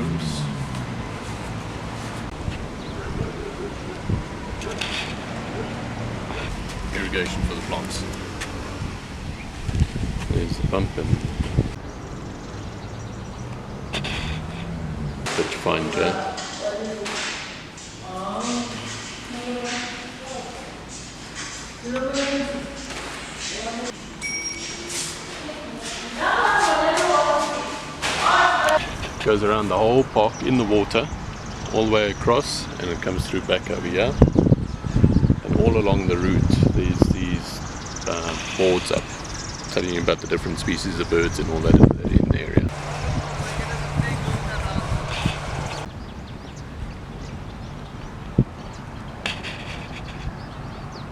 mushrooms. Irrigation for the plants. There's the pump and such fine jet. Goes around the whole park in the water, all the way across, and it comes through back over here. And all along the route, there's these boards up telling you about the different species of birds and all that.